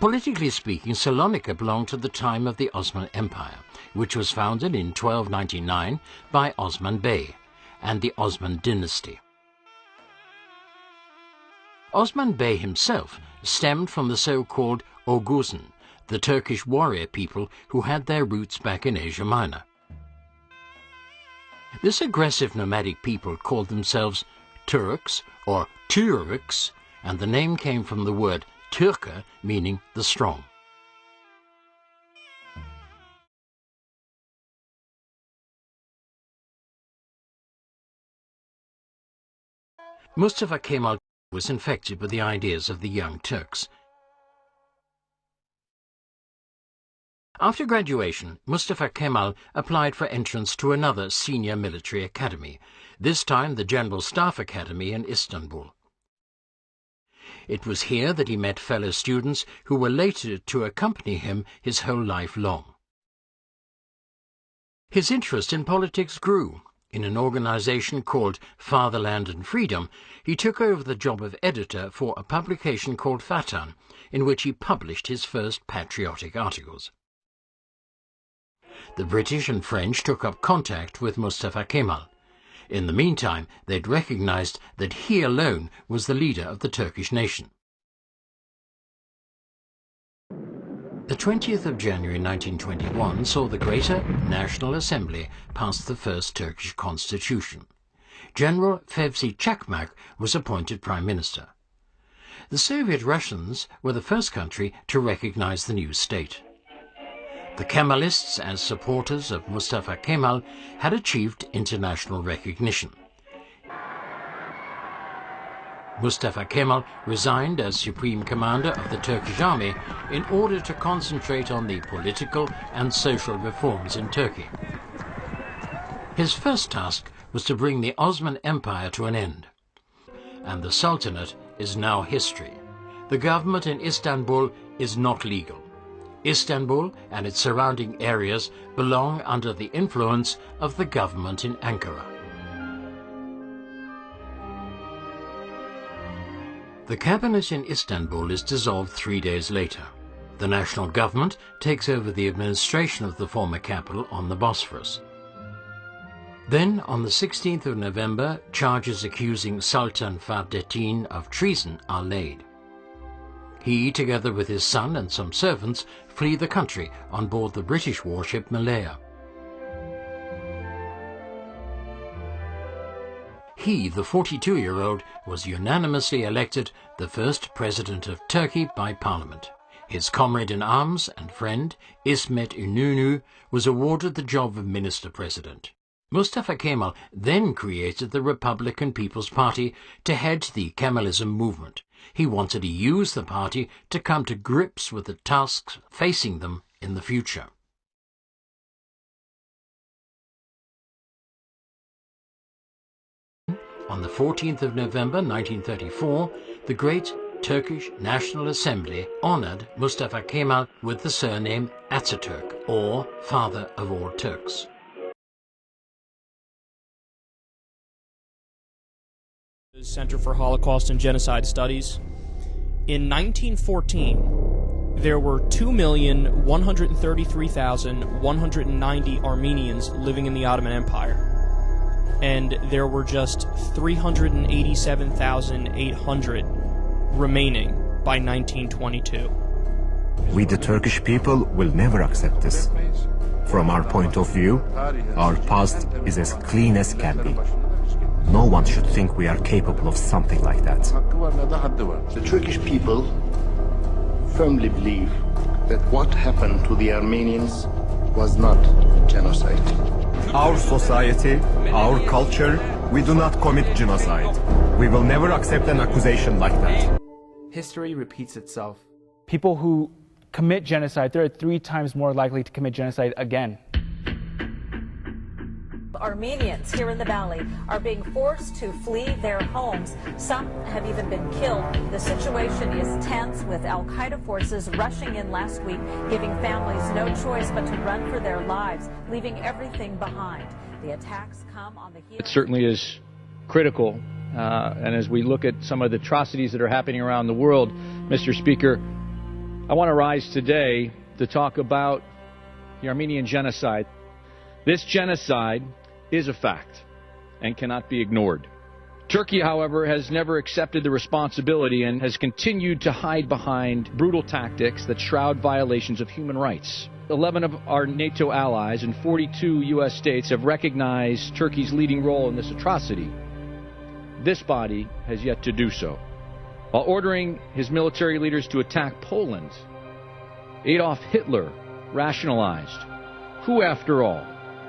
Politically speaking, Salonika belonged to the time of the Ottoman Empire, which was founded in 1299 by Osman Bey and the Osman dynasty. Osman Bey himself stemmed from the so-called Oghuzan, the Turkish warrior people who had their roots back in Asia Minor. This aggressive nomadic people called themselves Turks or Türks, and the name came from the word Türke, meaning the strong. Mustafa Kemal was infected with the ideas of the Young Turks. After graduation, Mustafa Kemal applied for entrance to another senior military academy, this time the General Staff Academy in Istanbul. It was here that he met fellow students who were later to accompany him his whole life long. His interest in politics grew. In an organization called Fatherland and Freedom, he took over the job of editor for a publication called Vatan, in which he published his first patriotic articles. The British and French took up contact with Mustafa Kemal. In the meantime, they'd recognized that he alone was the leader of the Turkish nation. The 20th of January 1921 saw the Greater National Assembly pass the first Turkish constitution. General Fevzi Çakmak was appointed Prime Minister. The Soviet Russians were the first country to recognize the new state. The Kemalists, as supporters of Mustafa Kemal, had achieved international recognition. Mustafa Kemal resigned as Supreme Commander of the Turkish Army in order to concentrate on the political and social reforms in Turkey. His first task was to bring the Osman Empire to an end. And the Sultanate is now history. The government in Istanbul is not legal. Istanbul and its surrounding areas belong under the influence of the government in Ankara. The cabinet in Istanbul is dissolved 3 days later. The national government takes over the administration of the former capital on the Bosphorus. Then, on the 16th of November, charges accusing Sultan Fahrettin of treason are laid. He, together with his son and some servants, flee the country on board the British warship Malaya. He, the 42-year-old, was unanimously elected the first president of Turkey by Parliament. His comrade-in-arms and friend, İsmet İnönü, was awarded the job of minister-president. Mustafa Kemal then created the Republican People's Party to head the Kemalism movement. He wanted to use the party to come to grips with the tasks facing them in the future. On the 14th of November 1934, the Great Turkish National Assembly honored Mustafa Kemal with the surname Ataturk, or Father of all Turks. Center for Holocaust and Genocide Studies. In 1914, there were 2,133,190 Armenians living in the Ottoman Empire, and there were just 387,800 remaining by 1922. We, the Turkish people, will never accept this. From our point of view, our past is as clean as can be. No one should think we are capable of something like that. The Turkish people firmly believe that what happened to the Armenians was not genocide. Our society, our culture, we do not commit genocide. We will never accept an accusation like that. History repeats itself. People who commit genocide, they're 3 times more likely to commit genocide again. Armenians here in the valley are being forced to flee their homes. Some have even been killed. The situation is tense, with Al-Qaeda forces rushing in last week, giving families no choice but to run for their lives, leaving everything behind. The attacks come on the heels. It certainly is critical, and as we look at some of the atrocities that are happening around the world, Mr. Speaker, I want to rise today to talk about the Armenian genocide. This genocide is a fact and cannot be ignored. Turkey, however, has never accepted the responsibility and has continued to hide behind brutal tactics that shroud violations of human rights. 11 of our NATO allies and 42 U.S. states have recognized Turkey's leading role in this atrocity. This body has yet to do so. While ordering his military leaders to attack Poland, Adolf Hitler rationalized, who, after all,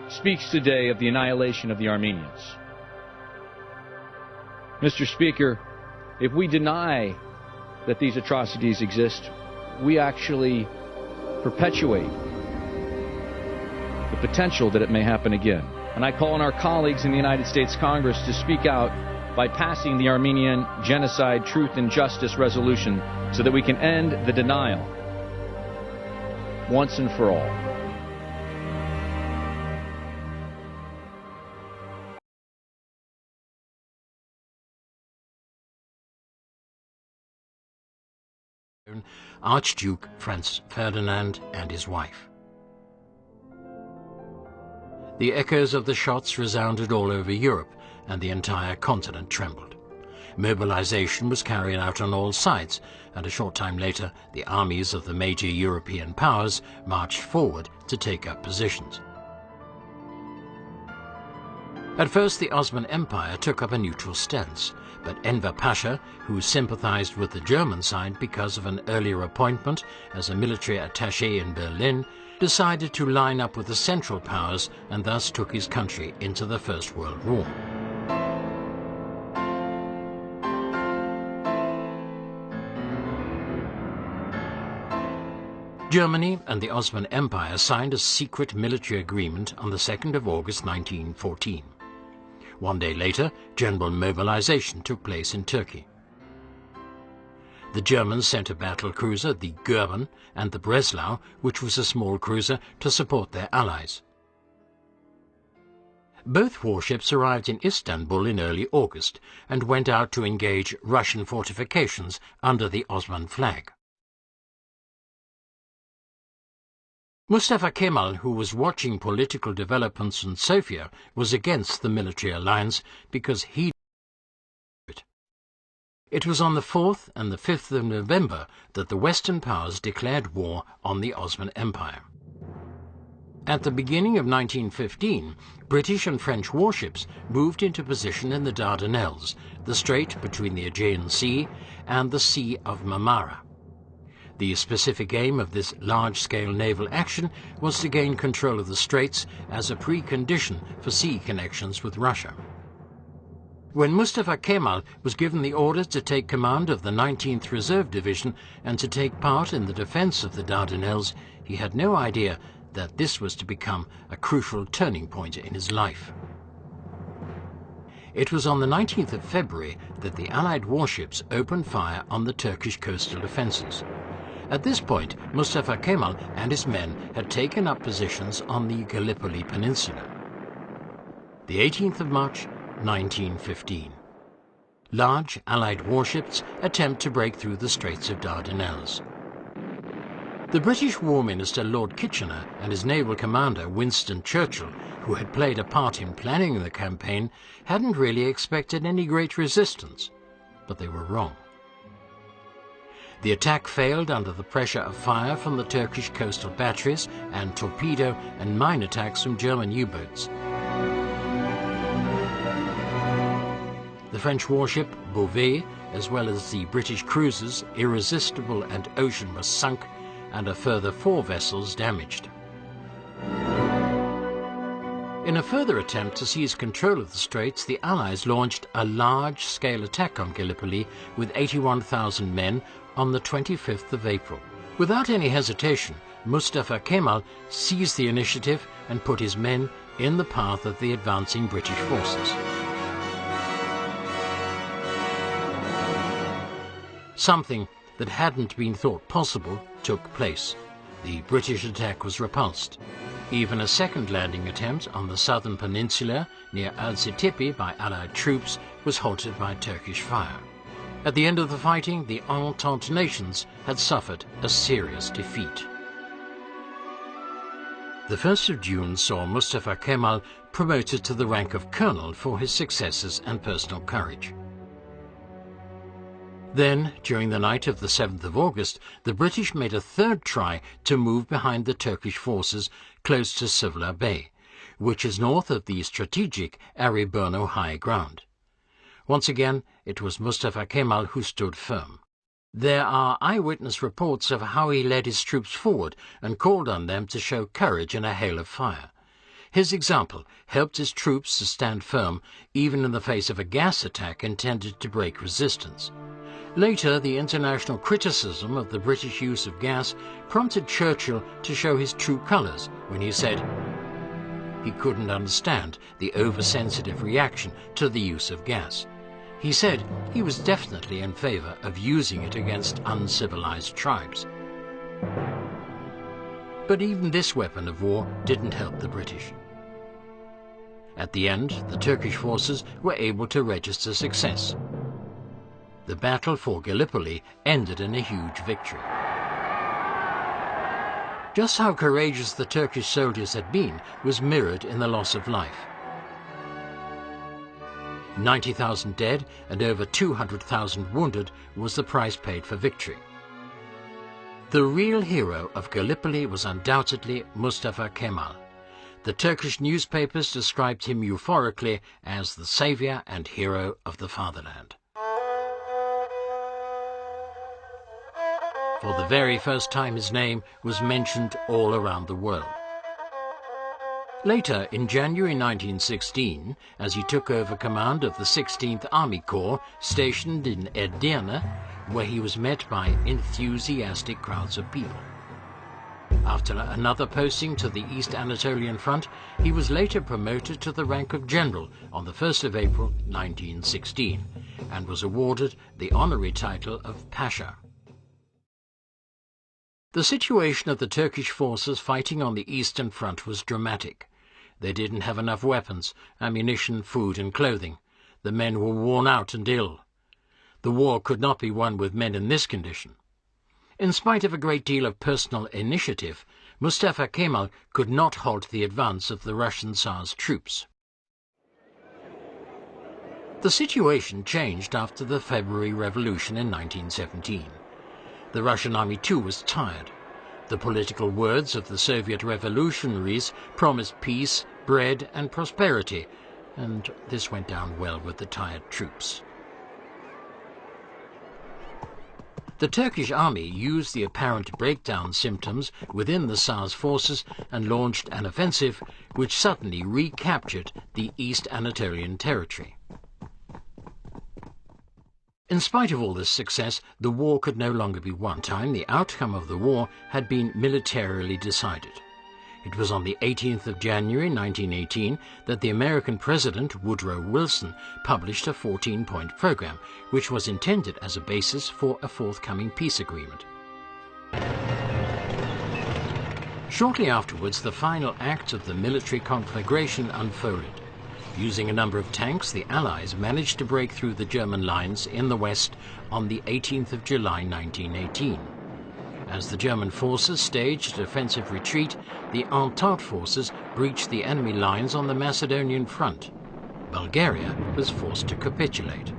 speaks today of the annihilation of the Armenians? Mr. Speaker, if we deny that these atrocities exist, we actually perpetuate the potential that it may happen again. And I call on our colleagues in the United States Congress to speak out by passing the Armenian Genocide Truth and Justice Resolution so that we can end the denial once and for all. Archduke Franz Ferdinand and his wife. The echoes of the shots resounded all over Europe, and the entire continent trembled. Mobilization was carried out on all sides, and a short time later the armies of the major European powers marched forward to take up positions. At first the Ottoman Empire took up a neutral stance, but Enver Pasha, who sympathized with the German side because of an earlier appointment as a military attaché in Berlin, decided to line up with the Central Powers and thus took his country into the First World War. Germany and the Ottoman Empire signed a secret military agreement on the 2nd of August 1914. One day later, general mobilization took place in Turkey. The Germans sent a battle cruiser, the Goeben, and the Breslau, which was a small cruiser, to support their allies. Both warships arrived in Istanbul in early August and went out to engage Russian fortifications under the Ottoman flag. Mustafa Kemal, who was watching political developments in Sofia, was against the military alliance because he it. It was on the 4th and the 5th of November that the Western powers declared war on the Ottoman Empire. At the beginning of 1915, British and French warships moved into position in the Dardanelles, the strait between the Aegean Sea and the Sea of Marmara. The specific aim of this large-scale naval action was to gain control of the straits as a precondition for sea connections with Russia. When Mustafa Kemal was given the order to take command of the 19th Reserve Division and to take part in the defense of the Dardanelles, he had no idea that this was to become a crucial turning point in his life. It was on the 19th of February that the Allied warships opened fire on the Turkish coastal defenses. At this point, Mustafa Kemal and his men had taken up positions on the Gallipoli Peninsula. The 18th of March, 1915. Large Allied warships attempt to break through the Straits of Dardanelles. The British War Minister Lord Kitchener and his naval commander Winston Churchill, who had played a part in planning the campaign, hadn't really expected any great resistance, but they were wrong. The attack failed under the pressure of fire from the Turkish coastal batteries and torpedo and mine attacks from German U-boats. The French warship Beauvais, as well as the British cruisers Irresistible and Ocean, were sunk, and a further 4 vessels damaged. In a further attempt to seize control of the straits, the Allies launched a large-scale attack on Gallipoli with 81,000 men on the 25th of April. Without any hesitation, Mustafa Kemal seized the initiative and put his men in the path of the advancing British forces. Something that hadn't been thought possible took place. The British attack was repulsed. Even a second landing attempt on the southern peninsula near Al-Sitipi by Allied troops was halted by Turkish fire. At the end of the fighting, the Entente nations had suffered a serious defeat. The 1st of June saw Mustafa Kemal promoted to the rank of colonel for his successes and personal courage. Then, during the night of the 7th of August, the British made a third try to move behind the Turkish forces close to Suvla Bay, which is north of the strategic Aribono high ground. Once again, it was Mustafa Kemal who stood firm. There are eyewitness reports of how he led his troops forward and called on them to show courage in a hail of fire. His example helped his troops to stand firm even in the face of a gas attack intended to break resistance. Later, the international criticism of the British use of gas prompted Churchill to show his true colours when he said he couldn't understand the oversensitive reaction to the use of gas. He said he was definitely in favour of using it against uncivilized tribes. But even this weapon of war didn't help the British. At the end, the Turkish forces were able to register success. The battle for Gallipoli ended in a huge victory. Just how courageous the Turkish soldiers had been was mirrored in the loss of life. 90,000 dead and over 200,000 wounded was the price paid for victory. The real hero of Gallipoli was undoubtedly Mustafa Kemal. The Turkish newspapers described him euphorically as the saviour and hero of the fatherland. For the very first time his name was mentioned all around the world. Later, in January 1916, as he took over command of the 16th Army Corps stationed in Edirne, where he was met by enthusiastic crowds of people. After another posting to the East Anatolian Front, he was later promoted to the rank of general on the 1st of April 1916, and was awarded the honorary title of Pasha. The situation of the Turkish forces fighting on the Eastern Front was dramatic. They didn't have enough weapons, ammunition, food and clothing. The men were worn out and ill. The war could not be won with men in this condition. In spite of a great deal of personal initiative, Mustafa Kemal could not halt the advance of the Russian Tsar's troops. The situation changed after the February Revolution in 1917. The Russian army too was tired. The political words of the Soviet revolutionaries promised peace, bread and prosperity, and this went down well with the tired troops. The Turkish army used the apparent breakdown symptoms within the Tsar's forces and launched an offensive which suddenly recaptured the East Anatolian territory. In spite of all this success, the war could no longer be won. The outcome of the war had been militarily decided. It was on the 18th of January 1918 that the American President Woodrow Wilson published a 14-point program, which was intended as a basis for a forthcoming peace agreement. Shortly afterwards, the final act of the military conflagration unfolded. Using a number of tanks, the Allies managed to break through the German lines in the west on the 18th of July 1918. As the German forces staged a defensive retreat, the Entente forces breached the enemy lines on the Macedonian front. Bulgaria was forced to capitulate.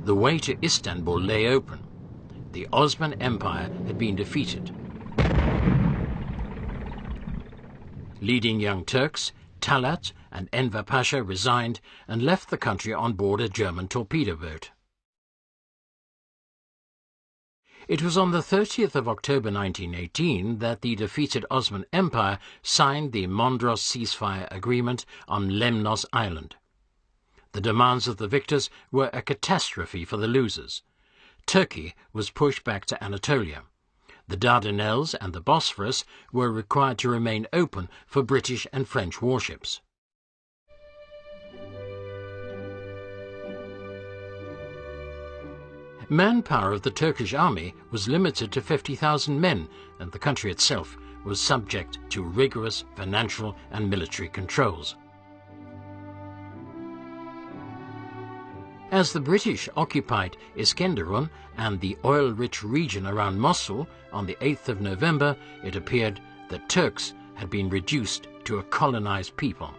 The way to Istanbul lay open. The Ottoman Empire had been defeated. Leading young Turks, Talat and Enver Pasha resigned and left the country on board a German torpedo boat. It was on the 30th of October 1918 that the defeated Ottoman Empire signed the Mondros ceasefire agreement on Lemnos Island. The demands of the victors were a catastrophe for the losers. Turkey was pushed back to Anatolia. The Dardanelles and the Bosphorus were required to remain open for British and French warships. Manpower of the Turkish army was limited to 50,000 men, and the country itself was subject to rigorous financial and military controls. As the British occupied Iskenderun and the oil-rich region around Mosul on the 8th of November, it appeared that Turks had been reduced to a colonized people.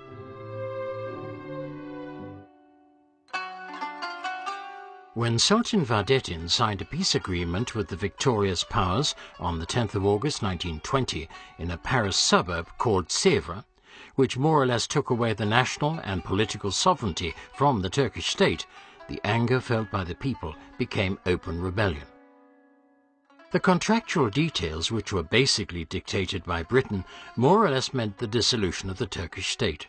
When Sultan Vahdettin signed a peace agreement with the victorious powers on the 10th of August 1920 in a Paris suburb called Sèvres, which more or less took away the national and political sovereignty from the Turkish state, the anger felt by the people became open rebellion. The contractual details, which were basically dictated by Britain, more or less meant the dissolution of the Turkish state.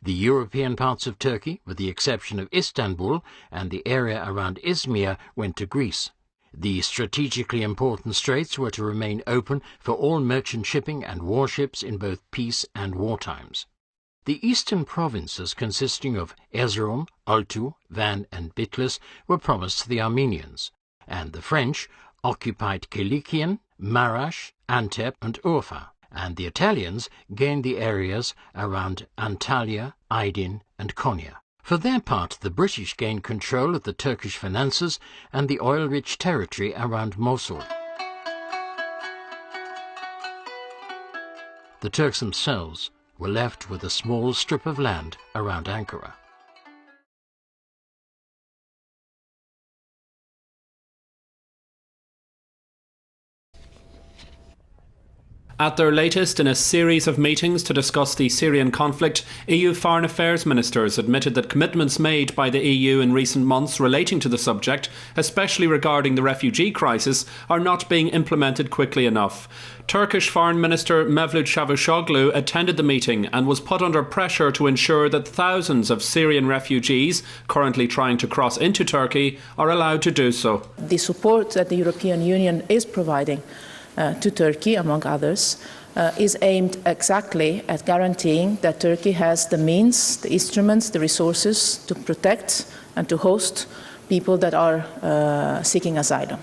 The European parts of Turkey, with the exception of Istanbul and the area around Izmir, went to Greece. The strategically important straits were to remain open for all merchant shipping and warships in both peace and war times. The eastern provinces, consisting of Erzurum, Altu, Van and Bitlis, were promised to the Armenians, and the French occupied Kilikien, Marash, Antep and Urfa, and the Italians gained the areas around Antalya, Aydin and Konya. For their part, the British gained control of the Turkish finances and the oil-rich territory around Mosul. The Turks themselves were left with a small strip of land around Ankara. At their latest in a series of meetings to discuss the Syrian conflict, EU foreign affairs ministers admitted that commitments made by the EU in recent months relating to the subject, especially regarding the refugee crisis, are not being implemented quickly enough. Turkish Foreign Minister Mevlut Çavuşoğlu attended the meeting and was put under pressure to ensure that thousands of Syrian refugees currently trying to cross into Turkey are allowed to do so. The support that the European Union is providing to Turkey, among others, is aimed exactly at guaranteeing that Turkey has the means, the instruments, the resources to protect and to host people that are seeking asylum.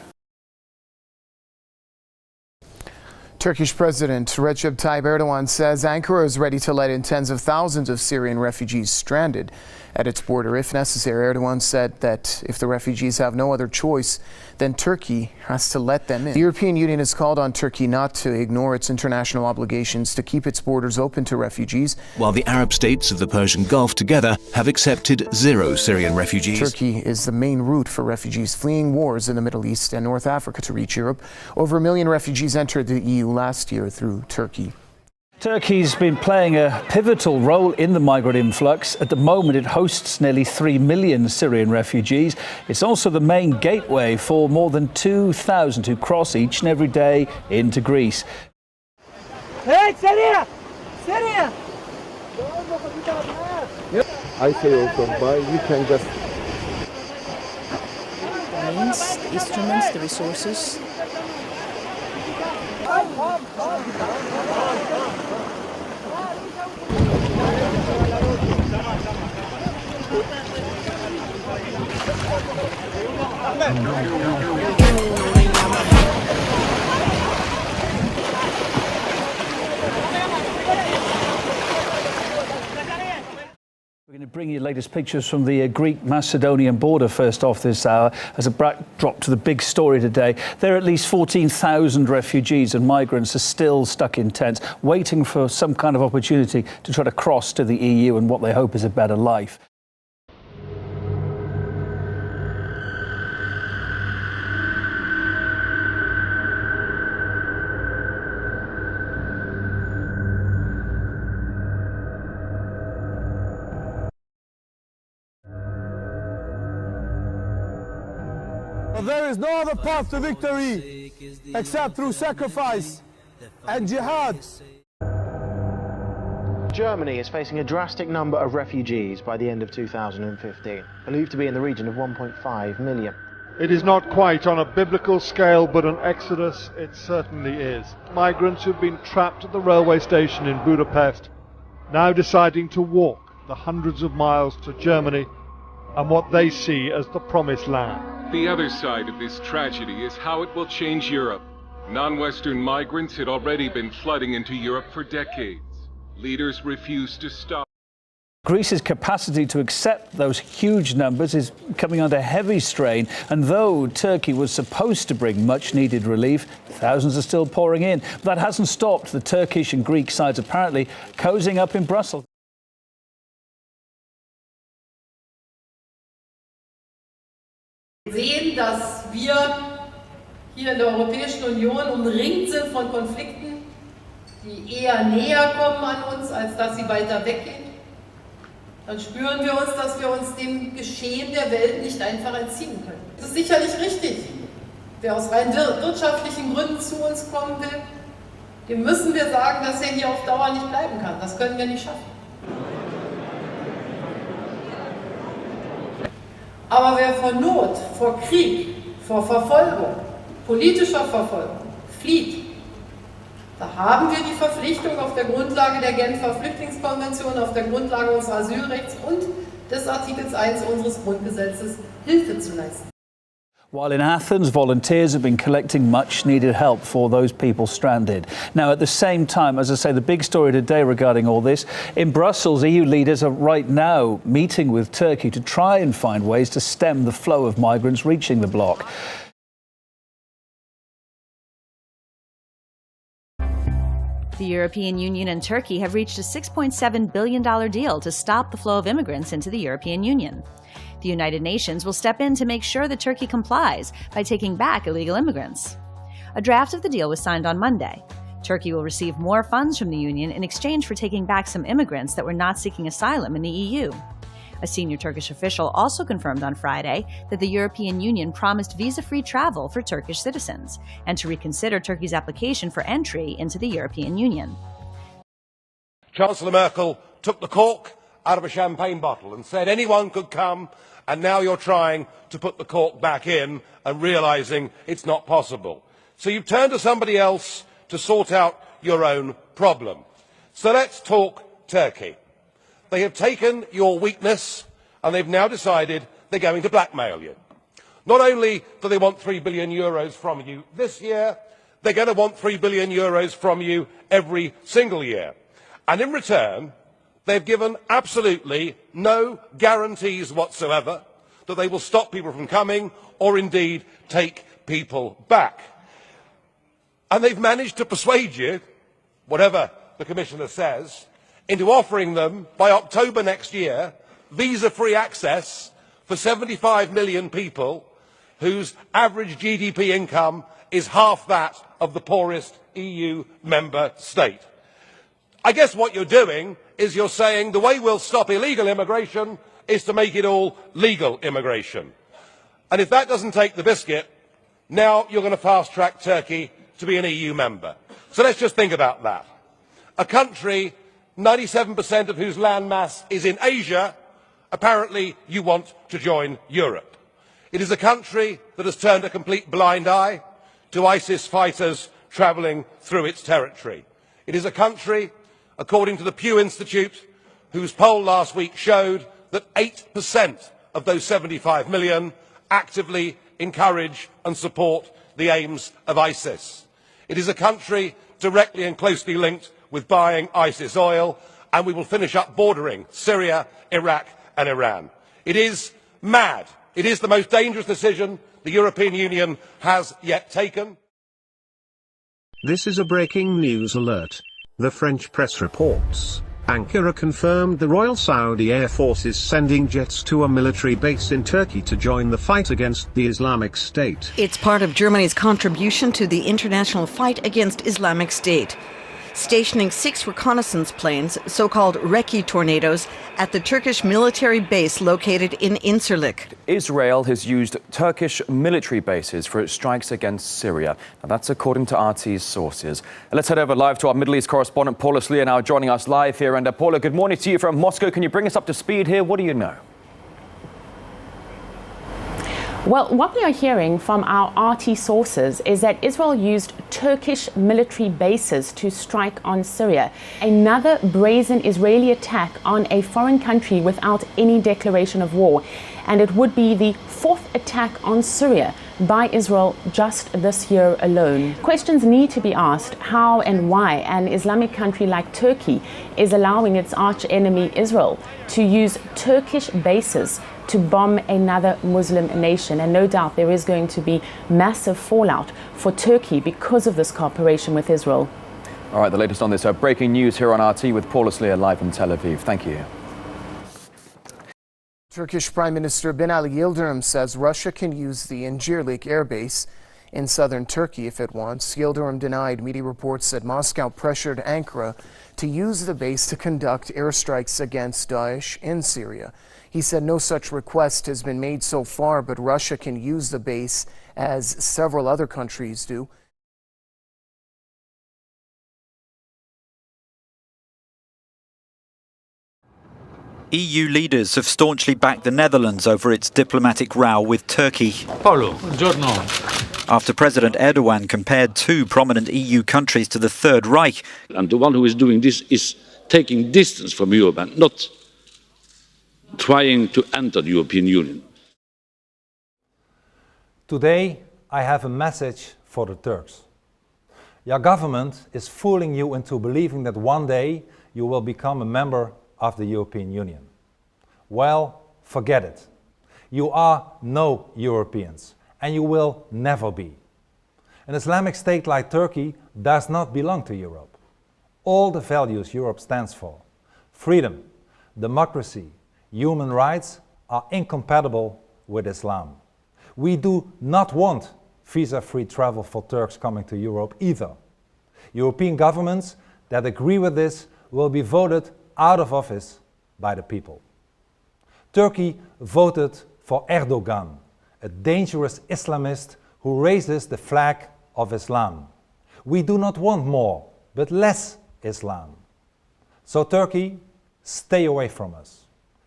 Turkish President Recep Tayyip Erdogan says Ankara is ready to let in tens of thousands of Syrian refugees stranded at its border if necessary. Erdogan said that if the refugees have no other choice, then Turkey has to let them in. The European Union has called on Turkey not to ignore its international obligations to keep its borders open to refugees. While the Arab states of the Persian Gulf together have accepted 0 Syrian refugees. Turkey is the main route for refugees fleeing wars in the Middle East and North Africa to reach Europe. Over 1 million refugees entered the EU last year through Turkey. Turkey's been playing a pivotal role in the migrant influx. At the moment, it hosts nearly 3 million Syrian refugees. It's also the main gateway for more than 2,000 who cross each and every day into Greece. Hey, Syria! Syria! I say also, but you can just... The means, the instruments, the resources. We're going to bring you the latest pictures from the Greek-Macedonian border first off this hour as a backdrop to the big story today. There are at least 14,000 refugees and migrants are still stuck in tents, waiting for some kind of opportunity to try to cross to the EU and what they hope is a better life. There is no other path to victory except through sacrifice and jihad. Germany is facing a drastic number of refugees by the end of 2015, believed to be in the region of 1.5 million. It is not quite on a biblical scale, but an exodus it certainly is. Migrants who've been trapped at the railway station in Budapest, now deciding to walk the hundreds of miles to Germany and what they see as the promised land. The other side of this tragedy is how it will change Europe. Non-Western migrants had already been flooding into Europe for decades. Leaders refused to stop. Greece's capacity to accept those huge numbers is coming under heavy strain, and though Turkey was supposed to bring much-needed relief, thousands are still pouring in. But that hasn't stopped the Turkish and Greek sides apparently cozying up in Brussels. Sehen, dass wir hier in der Europäischen Union umringt sind von Konflikten, die eher näher kommen an uns, als dass sie weiter weggehen. Dann spüren wir uns, dass wir uns dem Geschehen der Welt nicht einfach entziehen können. Es ist sicherlich richtig, wer aus rein wirtschaftlichen Gründen zu uns kommen will, dem müssen wir sagen, dass er hier auf Dauer nicht bleiben kann. Das können wir nicht schaffen. Aber wer vor Not, vor Krieg, vor Verfolgung, politischer Verfolgung flieht, da haben wir die Verpflichtung auf der Grundlage der Genfer Flüchtlingskonvention, auf der Grundlage unseres Asylrechts und des Artikels 1 unseres Grundgesetzes Hilfe zu leisten. While in Athens, volunteers have been collecting much-needed help for those people stranded. Now, at the same time, as I say, the big story today regarding all this, in Brussels, EU leaders are right now meeting with Turkey to try and find ways to stem the flow of migrants reaching the bloc. The European Union and Turkey have reached a $6.7 billion deal to stop the flow of immigrants into the European Union. The United Nations will step in to make sure that Turkey complies by taking back illegal immigrants. A draft of the deal was signed on Monday. Turkey will receive more funds from the Union in exchange for taking back some immigrants that were not seeking asylum in the EU. A senior Turkish official also confirmed on Friday that the European Union promised visa-free travel for Turkish citizens and to reconsider Turkey's application for entry into the European Union. Chancellor Merkel took the cork out of a champagne bottle and said anyone could come, and now you're trying to put the cork back in and realising it's not possible. So you've turned to somebody else to sort out your own problem. So let's talk Turkey. They have taken your weakness and they've now decided they're going to blackmail you. Not only do they want €3 billion from you this year, they're going to want €3 billion from you every single year. And in return, they've given absolutely no guarantees whatsoever that they will stop people from coming or indeed take people back. And they've managed to persuade you, whatever the Commissioner says, into offering them, by October next year, visa-free access for 75 million people whose average GDP income is half that of the poorest EU member state. I guess what you're doing is you're saying the way we'll stop illegal immigration is to make it all legal immigration. And if that doesn't take the biscuit, now you're going to fast-track Turkey to be an EU member. So let's just think about that. A country 97% of whose landmass is in Asia, apparently you want to join Europe. It is a country that has turned a complete blind eye to ISIS fighters travelling through its territory. It is a country, according to the Pew Institute, whose poll last week showed that 8% of those 75 million actively encourage and support the aims of ISIS. It is a country directly and closely linked with buying ISIS oil, and we will finish up bordering Syria, Iraq and Iran. It is mad. It is the most dangerous decision the European Union has yet taken. This is a breaking news alert. The French press reports. Ankara confirmed the Royal Saudi Air Force is sending jets to a military base in Turkey to join the fight against the Islamic State. It's part of Germany's contribution to the international fight against Islamic State, stationing 6 reconnaissance planes, so-called Recce tornadoes, at the Turkish military base located in Incirlik. Israel has used Turkish military bases for its strikes against Syria. Now, that's according to RT's sources. Let's head over live to our Middle East correspondent, Paula Slier, now joining us live here. And Paula, good morning to you from Moscow. Can you bring us up to speed here? What do you know? Well, what we are hearing from our RT sources is that Israel used Turkish military bases to strike on Syria. Another brazen Israeli attack on a foreign country without any declaration of war. And it would be the fourth attack on Syria by Israel just this year alone. Questions need to be asked how and why an Islamic country like Turkey is allowing its arch enemy Israel to use Turkish bases to bomb another Muslim nation. And no doubt there is going to be massive fallout for Turkey because of this cooperation with Israel. All right, the latest on this breaking news here on RT with Paula Slier live in Tel Aviv. Thank you. Turkish Prime Minister Binali Yildirim says Russia can use the Incirlik air base in southern Turkey if it wants. Yildirim denied media reports that Moscow pressured Ankara to use the base to conduct airstrikes against Daesh in Syria. He said no such request has been made so far, but Russia can use the base as several other countries do. EU leaders have staunchly backed the Netherlands over its diplomatic row with Turkey. Paolo, buongiorno. After President Erdogan compared two prominent EU countries to the Third Reich. And the one who is doing this is taking distance from Europe and not trying to enter the European Union. Today, I have a message for the Turks. Your government is fooling you into believing that one day you will become a member of the European Union. Well, forget it. You are no Europeans, and you will never be. An Islamic state like Turkey does not belong to Europe. All the values Europe stands for, freedom, democracy, human rights, are incompatible with Islam. We do not want visa-free travel for Turks coming to Europe either. European governments that agree with this will be voted out of office by the people. Turkey voted for Erdogan, a dangerous Islamist who raises the flag of Islam. We do not want more, but less Islam. So Turkey, stay away from us.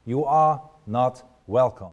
You are not welcome.